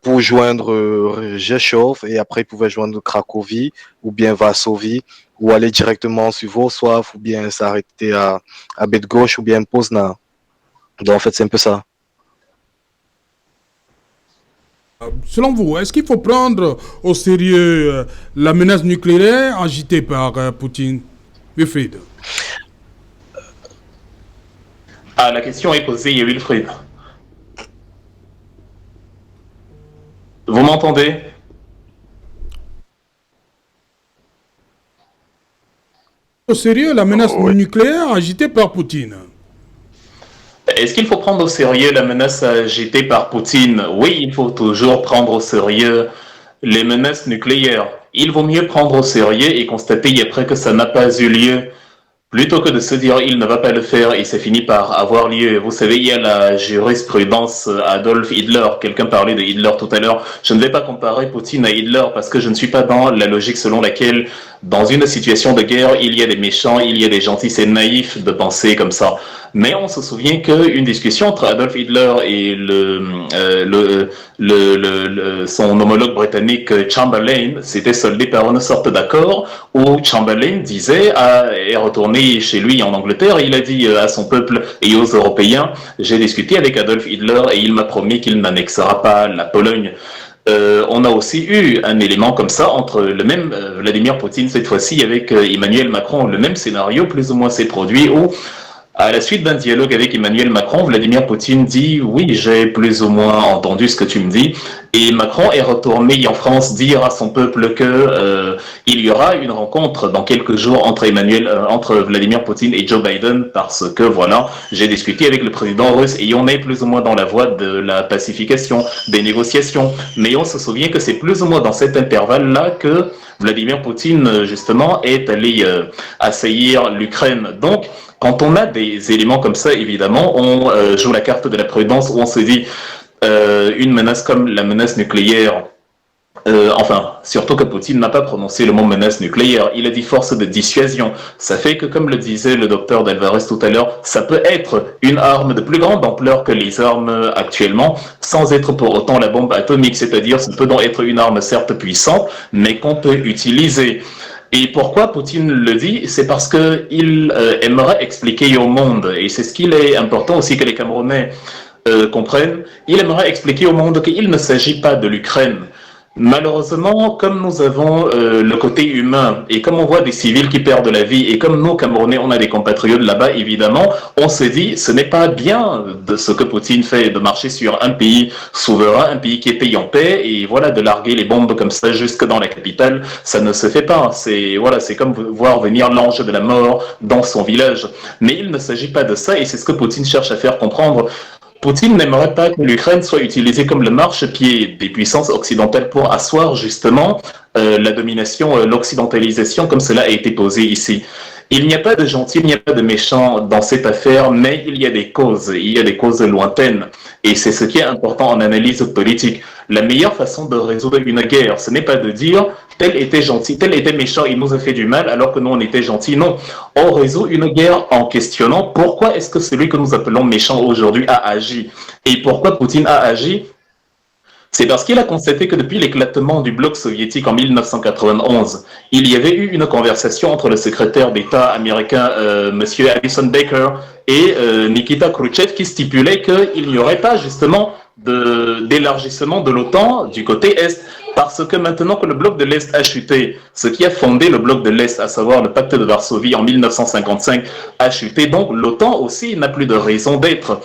pour joindre Rzeszów. Et après, ils pouvaient joindre Cracovie ou bien Varsovie ou aller directement sur Wrocław ou bien s'arrêter à Bydgoszcz ou bien Poznan. Donc, en fait, c'est un peu ça. Selon vous, est-ce qu'il faut prendre au sérieux la menace nucléaire agitée par Poutine? Wilfried. Ah, la question est posée, il y a Wilfried. Vous m'entendez? Au sérieux la menace nucléaire agitée par Poutine? Est-ce qu'il faut prendre au sérieux la menace agitée par Poutine? Oui, il faut toujours prendre au sérieux les menaces nucléaires. Il vaut mieux prendre au sérieux et constater après que ça n'a pas eu lieu, plutôt que de se dire il ne va pas le faire et c'est fini par avoir lieu. Vous savez, il y a la jurisprudence Adolf Hitler. Quelqu'un parlait de Hitler tout à l'heure. Je ne vais pas comparer Poutine à Hitler parce que je ne suis pas dans la logique selon laquelle, dans une situation de guerre, il y a des méchants, il y a des gentils. C'est naïf de penser comme ça. Mais on se souvient qu'une discussion entre Adolf Hitler et son homologue britannique Chamberlain s'était soldée par une sorte d'accord où Chamberlain disait, est retourné chez lui en Angleterre, et il a dit à son peuple et aux Européens, j'ai discuté avec Adolf Hitler et il m'a promis qu'il n'annexera pas la Pologne. On a aussi eu un élément comme ça entre le même Vladimir Poutine cette fois-ci avec Emmanuel Macron. Le même scénario plus ou moins s'est produit où à la suite d'un dialogue avec Emmanuel Macron, Vladimir Poutine dit « Oui, j'ai plus ou moins entendu ce que tu me dis ». Et Macron est retourné en France dire à son peuple que il y aura une rencontre dans quelques jours entre Vladimir Poutine et Joe Biden parce que voilà, j'ai discuté avec le président russe et on est plus ou moins dans la voie de la pacification, des négociations. Mais on se souvient que c'est plus ou moins dans cet intervalle-là que Vladimir Poutine, justement, est allé assaillir l'Ukraine. Donc, quand on a des éléments comme ça, évidemment, on joue la carte de la prudence où on se dit une menace comme la menace nucléaire, surtout que Poutine n'a pas prononcé le mot menace nucléaire, il a dit force de dissuasion. Ça fait que, comme le disait le docteur Delvarez tout à l'heure, ça peut être une arme de plus grande ampleur que les armes actuellement, sans être pour autant la bombe atomique, c'est-à-dire ça peut donc être une arme certes puissante, mais qu'on peut utiliser. Et pourquoi Poutine le dit? C'est parce qu'il aimerait expliquer au monde, et c'est ce qu'il est important aussi que les Camerounais comprennent, il aimerait expliquer au monde qu'il ne s'agit pas de l'Ukraine. Malheureusement, comme nous avons le côté humain et comme on voit des civils qui perdent la vie et comme nous, Camerounais, on a des compatriotes là-bas, évidemment, on se dit ce n'est pas bien de ce que Poutine fait, de marcher sur un pays souverain, un pays qui est pays en paix et voilà, de larguer les bombes comme ça jusque dans la capitale, ça ne se fait pas. C'est voilà, c'est comme voir venir l'ange de la mort dans son village. Mais il ne s'agit pas de ça et c'est ce que Poutine cherche à faire comprendre. Poutine n'aimerait pas que l'Ukraine soit utilisée comme le marchepied des puissances occidentales pour asseoir justement la domination, l'occidentalisation comme cela a été posé ici. Il n'y a pas de gentil, il n'y a pas de méchant dans cette affaire, mais il y a des causes lointaines. Et c'est ce qui est important en analyse politique. La meilleure façon de résoudre une guerre, ce n'est pas de dire tel était gentil, tel était méchant, il nous a fait du mal alors que nous on était gentils. Non, on résout une guerre en questionnant pourquoi est-ce que celui que nous appelons méchant aujourd'hui a agi. Et pourquoi Poutine a agi? C'est parce qu'il a constaté que depuis l'éclatement du bloc soviétique en 1991, il y avait eu une conversation entre le secrétaire d'État américain, Monsieur Addison Baker, et Nikita Khrouchtchev qui stipulait qu'il n'y aurait pas justement d'élargissement de l'OTAN du côté Est. Parce que maintenant que le bloc de l'Est a chuté, ce qui a fondé le bloc de l'Est, à savoir le pacte de Varsovie en 1955, a chuté, donc l'OTAN aussi n'a plus de raison d'être.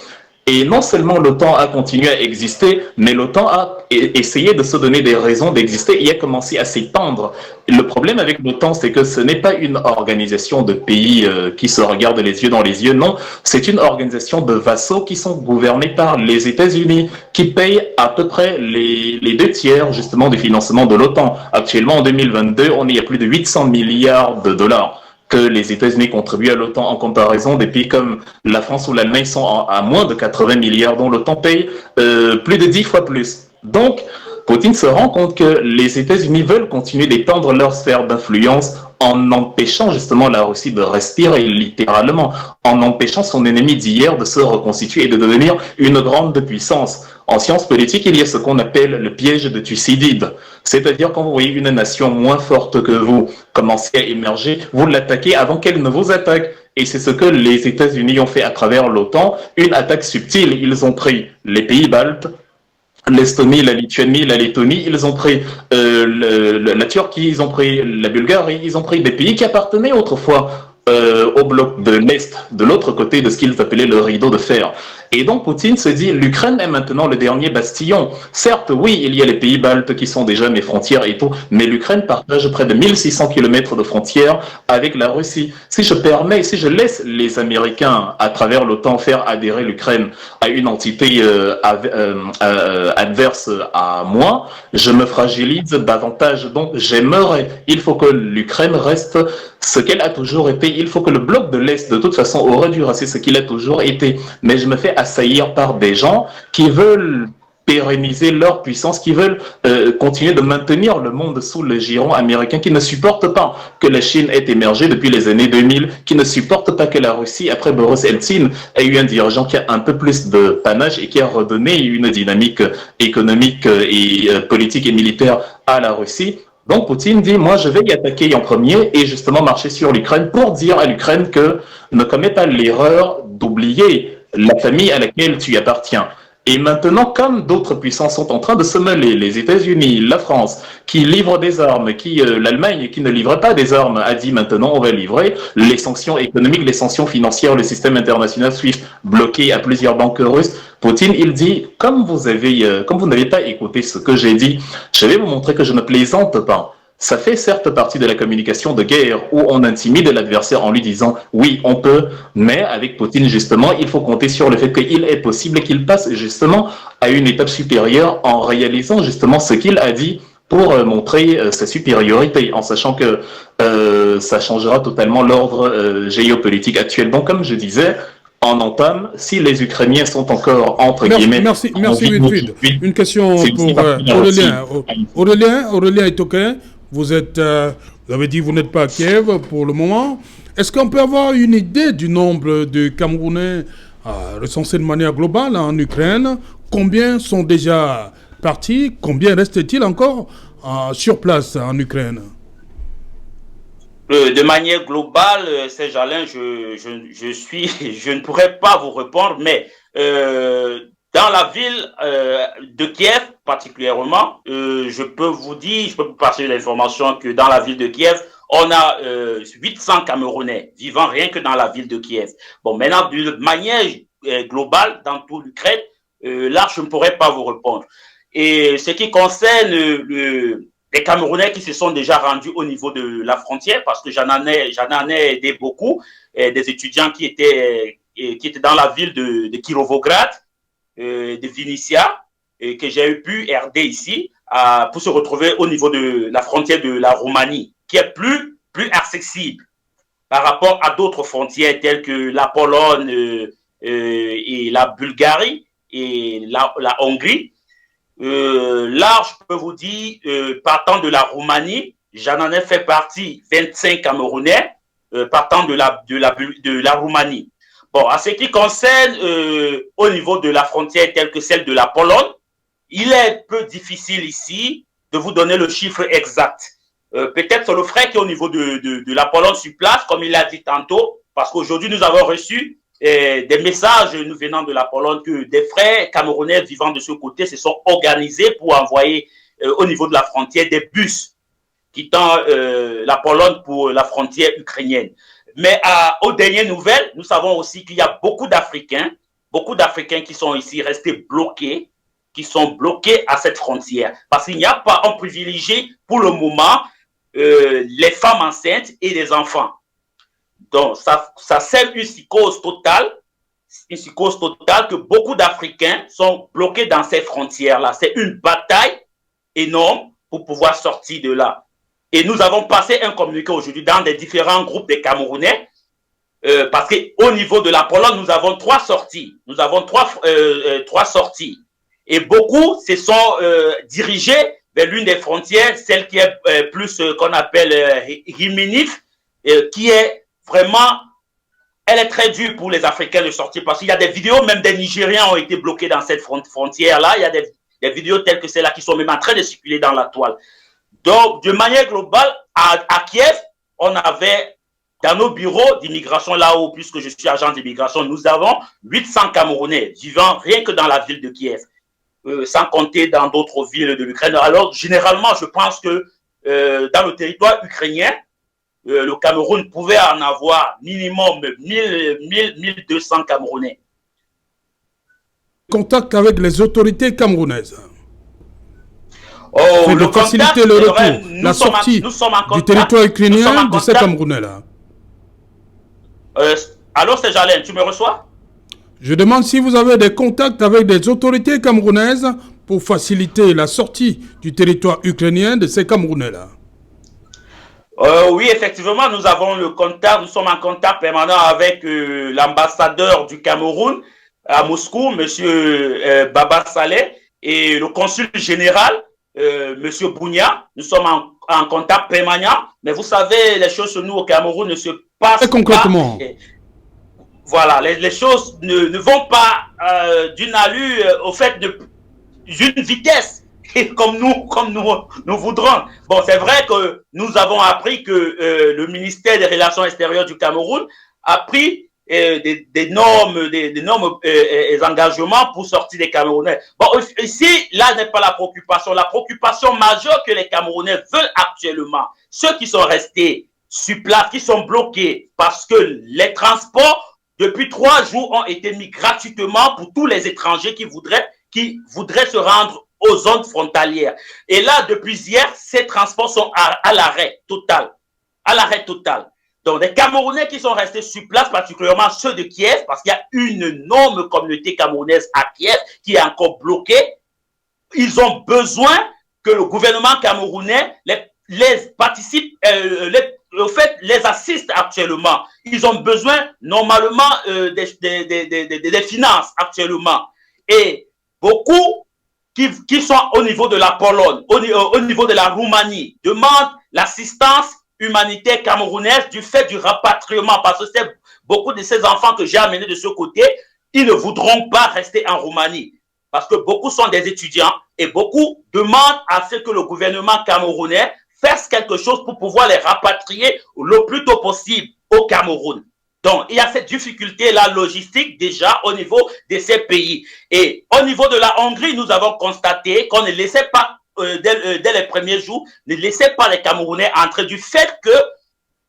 Et non seulement l'OTAN a continué à exister, mais l'OTAN a essayé de se donner des raisons d'exister et a commencé à s'étendre. Le problème avec l'OTAN, c'est que ce n'est pas une organisation de pays qui se regardent les yeux dans les yeux, non. C'est une organisation de vassaux qui sont gouvernés par les États-Unis, qui payent à peu près les 2 tiers justement du financement de l'OTAN. Actuellement, en 2022, on est à plus de 800 milliards de dollars. Que les États-Unis contribuent à l'OTAN en comparaison des pays comme la France ou l'Allemagne sont à moins de 80 milliards, dont l'OTAN paye plus de 10 fois plus. Donc, Poutine se rend compte que les États-Unis veulent continuer d'étendre leur sphère d'influence en empêchant justement la Russie de respirer littéralement, en empêchant son ennemi d'hier de se reconstituer et de devenir une grande puissance. En sciences politiques, il y a ce qu'on appelle le piège de Thucydide. C'est-à-dire quand vous voyez une nation moins forte que vous commencer à émerger, vous l'attaquez avant qu'elle ne vous attaque. Et c'est ce que les États-Unis ont fait à travers l'OTAN, une attaque subtile. Ils ont pris les pays baltes, l'Estonie, la Lituanie, la Lettonie, ils ont pris la Turquie, ils ont pris la Bulgarie, ils ont pris des pays qui appartenaient autrefois au bloc de l'Est, de l'autre côté de ce qu'ils appelaient le rideau de fer. Et donc Poutine se dit, l'Ukraine est maintenant le dernier bastillon. Certes, oui, il y a les pays baltes qui sont déjà mes frontières et tout, mais l'Ukraine partage près de 1600 km de frontières avec la Russie. Si je laisse les Américains, à travers l'OTAN, faire adhérer l'Ukraine à une entité adverse à moi, je me fragilise davantage. Donc il faut que l'Ukraine reste ce qu'elle a toujours été. Il faut que le bloc de l'Est, de toute façon, aurait dû rester ce qu'il a toujours été. Mais je me fais assaillir par des gens qui veulent pérenniser leur puissance, qui veulent continuer de maintenir le monde sous le giron américain, qui ne supportent pas que la Chine ait émergé depuis les années 2000, qui ne supportent pas que la Russie, après Boris Eltsine, ait eu un dirigeant qui a un peu plus de panache et qui a redonné une dynamique économique et politique et militaire à la Russie. Donc Poutine dit, moi je vais y attaquer en premier et justement marcher sur l'Ukraine pour dire à l'Ukraine que ne commets pas l'erreur d'oublier la famille à laquelle tu appartiens. Et maintenant, comme d'autres puissances sont en train de se mêler, les États-Unis, la France, qui livrent des armes, l'Allemagne, qui ne livre pas des armes, a dit maintenant on va livrer les sanctions économiques, les sanctions financières, le système international SWIFT bloqué à plusieurs banques russes. Poutine, il dit, comme vous n'avez pas écouté ce que j'ai dit, je vais vous montrer que je ne plaisante pas. Ça fait certes partie de la communication de guerre où on intimide l'adversaire en lui disant oui, on peut, mais avec Poutine justement, il faut compter sur le fait qu'il est possible qu'il passe justement à une étape supérieure en réalisant justement ce qu'il a dit pour montrer sa supériorité, en sachant que ça changera totalement l'ordre géopolitique actuel. Donc comme je disais, en entame, si les Ukrainiens sont encore entre guillemets... Merci Wilfried. Une question pour Aurélien. Aurélien est OK. Vous avez dit que vous n'êtes pas à Kiev pour le moment. Est-ce qu'on peut avoir une idée du nombre de Camerounais recensés de manière globale en Ukraine? Combien sont déjà partis? Combien reste-t-il encore sur place en Ukraine? De manière globale, Serge Alain, je ne pourrais pas vous répondre, mais dans la ville de Kiev particulièrement, je peux vous passer l'information que dans la ville de Kiev, on a 800 Camerounais vivant rien que dans la ville de Kiev. Bon, maintenant, de manière globale, dans toute l'Ukraine, là, je ne pourrais pas vous répondre. Et ce qui concerne les Camerounais qui se sont déjà rendus au niveau de la frontière, parce que j'en en ai aidé beaucoup, des étudiants qui étaient dans la ville de Kirovograd, de Vinicia, que j'ai pu aider ici pour se retrouver au niveau de la frontière de la Roumanie, qui est plus accessible par rapport à d'autres frontières telles que la Pologne et la Bulgarie et la Hongrie. Là, je peux vous dire, partant de la Roumanie, j'en ai fait partie 25 Camerounais partant de la Roumanie. Bon, à ce qui concerne au niveau de la frontière telle que celle de la Pologne, il est un peu difficile ici de vous donner le chiffre exact. Peut-être c'est le frère qui est au niveau de la Pologne sur place, comme il l'a dit tantôt, parce qu'aujourd'hui nous avons reçu des messages nous venant de la Pologne que des frères camerounais vivant de ce côté se sont organisés pour envoyer au niveau de la frontière des bus quittant la Pologne pour la frontière ukrainienne. Mais aux dernières nouvelles, nous savons aussi qu'il y a beaucoup d'Africains qui sont ici restés bloqués, qui sont bloqués à cette frontière. Parce qu'il n'y a pas un privilégié pour le moment les femmes enceintes et les enfants. Donc, ça sème une psychose totale que beaucoup d'Africains sont bloqués dans ces frontières-là. C'est une bataille énorme pour pouvoir sortir de là. Et nous avons passé un communiqué aujourd'hui dans des différents groupes de Camerounais parce qu'au niveau de la Pologne, nous avons 3 sorties. Nous avons trois sorties. Et beaucoup se sont dirigés vers l'une des frontières, celle qui est plus qu'on appelle Riminiv, qui est vraiment, elle est très dure pour les Africains de sortir parce qu'il y a des vidéos, même des Nigériens ont été bloqués dans cette frontière-là. Il y a des vidéos telles que celles-là qui sont même en train de circuler dans la toile. Donc, de manière globale, à Kiev, on avait dans nos bureaux d'immigration là-haut, puisque je suis agent d'immigration, nous avons 800 Camerounais vivant rien que dans la ville de Kiev, sans compter dans d'autres villes de l'Ukraine. Alors, généralement, je pense que dans le territoire ukrainien, le Cameroun pouvait en avoir minimum 1200 Camerounais. Contact avec les autorités camerounaises. Oh, de faciliter le retour, la sortie du territoire ukrainien de ces Camerounais-là. Allô, c'est Jalène, tu me reçois? Je demande si vous avez des contacts avec des autorités camerounaises pour faciliter la sortie du territoire ukrainien de ces Camerounais-là. Oui, effectivement, nous avons le contact, nous sommes en contact permanent avec l'ambassadeur du Cameroun à Moscou, M. Baba Saleh, et le consul général, M. Bounia. Nous sommes en contact permanent, mais vous savez, les choses chez nous au Cameroun ne se passent concrètement. Pas. Voilà, les choses ne vont pas d'une allure, au fait, d'une vitesse. Comme nous voudrons. Bon, c'est vrai que nous avons appris que le ministère des Relations extérieures du Cameroun a pris d'énormes engagements pour sortir des Camerounais. Bon, ici, là n'est pas la préoccupation. La préoccupation majeure que les Camerounais veulent actuellement, ceux qui sont restés sur place, qui sont bloqués parce que les transports, depuis 3 jours, ont été mis gratuitement pour tous les étrangers qui voudraient se rendre aux zones frontalières. Et là, depuis hier, ces transports sont à l'arrêt total. À l'arrêt total. Donc, des Camerounais qui sont restés sur place, particulièrement ceux de Kiev, parce qu'il y a une énorme communauté camerounaise à Kiev qui est encore bloquée. Ils ont besoin que le gouvernement camerounais les participe, les assiste actuellement. Ils ont besoin, normalement, des finances actuellement. Et beaucoup qui sont au niveau de la Pologne, au niveau de la Roumanie, demandent l'assistance humanitaire camerounaise du fait du rapatriement, parce que c'est beaucoup de ces enfants que j'ai amenés de ce côté, ils ne voudront pas rester en Roumanie, parce que beaucoup sont des étudiants et beaucoup demandent à ce que le gouvernement camerounais fasse quelque chose pour pouvoir les rapatrier le plus tôt possible au Cameroun. Donc, il y a cette difficulté-là logistique déjà au niveau de ces pays. Et au niveau de la Hongrie, nous avons constaté qu'on ne laissait pas, dès les premiers jours, ne laissait pas les Camerounais entrer du fait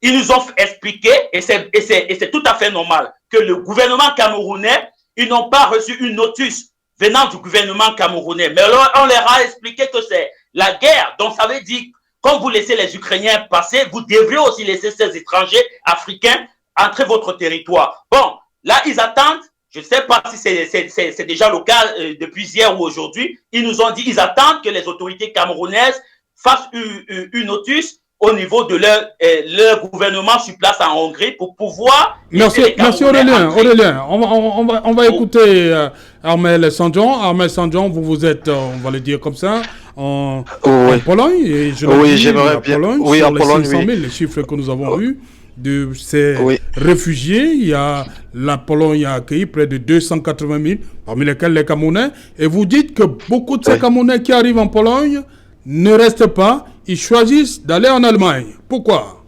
qu'ils nous ont expliqué, et c'est tout à fait normal, que le gouvernement camerounais, ils n'ont pas reçu une notice venant du gouvernement camerounais. Mais alors, on leur a expliqué que c'est la guerre. Donc, ça veut dire, quand vous laissez les Ukrainiens passer, vous devez aussi laisser ces étrangers africains entrer votre territoire. Bon, là, ils attendent. Je ne sais pas si c'est déjà le cas depuis hier ou aujourd'hui. Ils nous ont dit qu'ils attendent que les autorités camerounaises fassent une notice au niveau de leur gouvernement sur place en Hongrie pour pouvoir... Merci Aurélien. On va écouter Armel Sandjon. Armel Sandjon, vous êtes, on va le dire comme ça, en Pologne. Et j'aimerais bien. Pologne, oui, en Pologne, 500 000, les chiffres que nous avons eus de ces réfugiés. La Pologne a accueilli près de 280 000, parmi lesquels les Camerounais. Et vous dites que beaucoup de ces Camerounais qui arrivent en Pologne ne restent pas, ils choisissent d'aller en Allemagne. Pourquoi ?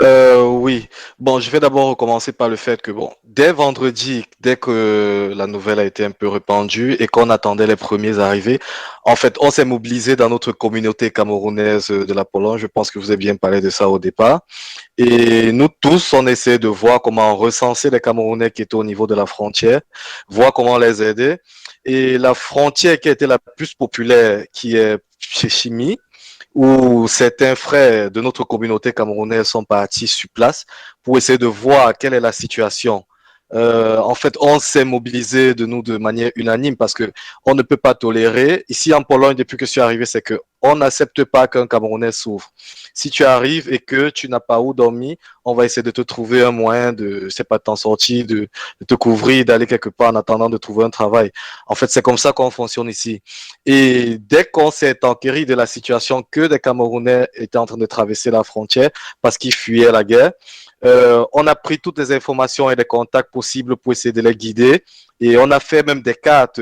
Oui. Bon, je vais d'abord recommencer par le fait que, dès vendredi, dès que la nouvelle a été un peu répandue et qu'on attendait les premiers arrivés, en fait, on s'est mobilisé dans notre communauté camerounaise de la Pologne. Je pense que vous avez bien parlé de ça au départ. Et nous tous, on essaie de voir comment recenser les Camerounais qui étaient au niveau de la frontière, voir comment les aider. Et la frontière qui a été la plus populaire, qui est chez Chimi, où certains frères de notre communauté camerounaise sont partis sur place pour essayer de voir quelle est la situation. En fait, on s'est mobilisé de manière unanime parce que on ne peut pas tolérer. Ici en Pologne, depuis que je suis arrivé, c'est que on n'accepte pas qu'un Camerounais souffre. Si tu arrives et que tu n'as pas où dormir, on va essayer de te trouver un moyen de t'en sortir, de te couvrir, d'aller quelque part en attendant de trouver un travail. En fait, c'est comme ça qu'on fonctionne ici. Et dès qu'on s'est enquéri de la situation que des Camerounais étaient en train de traverser la frontière parce qu'ils fuyaient la guerre, on a pris toutes les informations et les contacts possibles pour essayer de les guider. Et on a fait même des cartes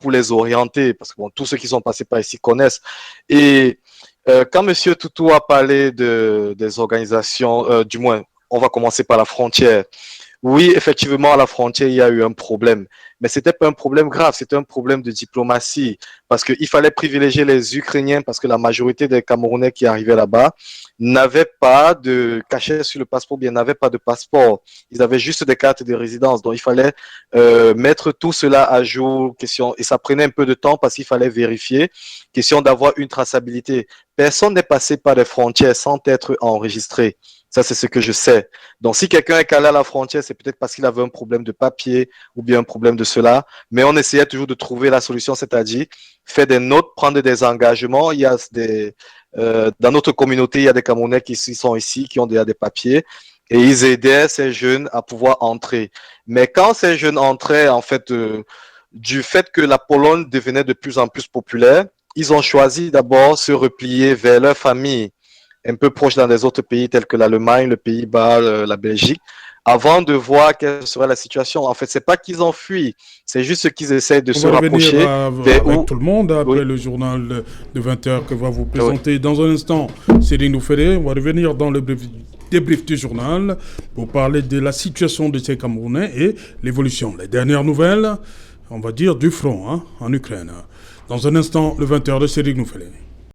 pour les orienter, parce que tous ceux qui sont passés par ici connaissent. Et quand M. Toutou a parlé des organisations, du moins, on va commencer par la frontière. Oui, effectivement, à la frontière, il y a eu un problème. Mais c'était pas un problème grave, c'était un problème de diplomatie. Parce qu'il fallait privilégier les Ukrainiens, parce que la majorité des Camerounais qui arrivaient là-bas n'avaient pas de cachet sur le passeport, bien n'avaient pas de passeport. Ils avaient juste des cartes de résidence. Donc, il fallait mettre tout cela à jour. Et ça prenait un peu de temps parce qu'il fallait vérifier. Question d'avoir une traçabilité. Personne n'est passé par les frontières sans être enregistré. Ça, c'est ce que je sais. Donc, si quelqu'un est calé à la frontière, c'est peut-être parce qu'il avait un problème de papier ou bien un problème de cela. Mais on essayait toujours de trouver la solution, c'est-à-dire faire des notes, prendre des engagements. Il y a dans notre communauté, il y a des Camerounais qui sont ici, qui ont déjà des papiers. Et ils aidaient ces jeunes à pouvoir entrer. Mais quand ces jeunes entraient, en fait, du fait que la Pologne devenait de plus en plus populaire, ils ont choisi d'abord se replier vers leur famille, un peu proche dans des autres pays tels que l'Allemagne, le Pays-Bas, la Belgique, avant de voir quelle serait la situation. En fait, c'est pas qu'ils ont fui, c'est juste qu'ils essaient de se rapprocher vers avec tout le monde après le journal de 20h que va vous présenter dans un instant Céline Ouféré. On va revenir dans le débrief du journal pour parler de la situation de ces Camerounais et l'évolution. Les dernières nouvelles, on va dire, du front en Ukraine. Dans un instant, le 20h de Céline Ouféré.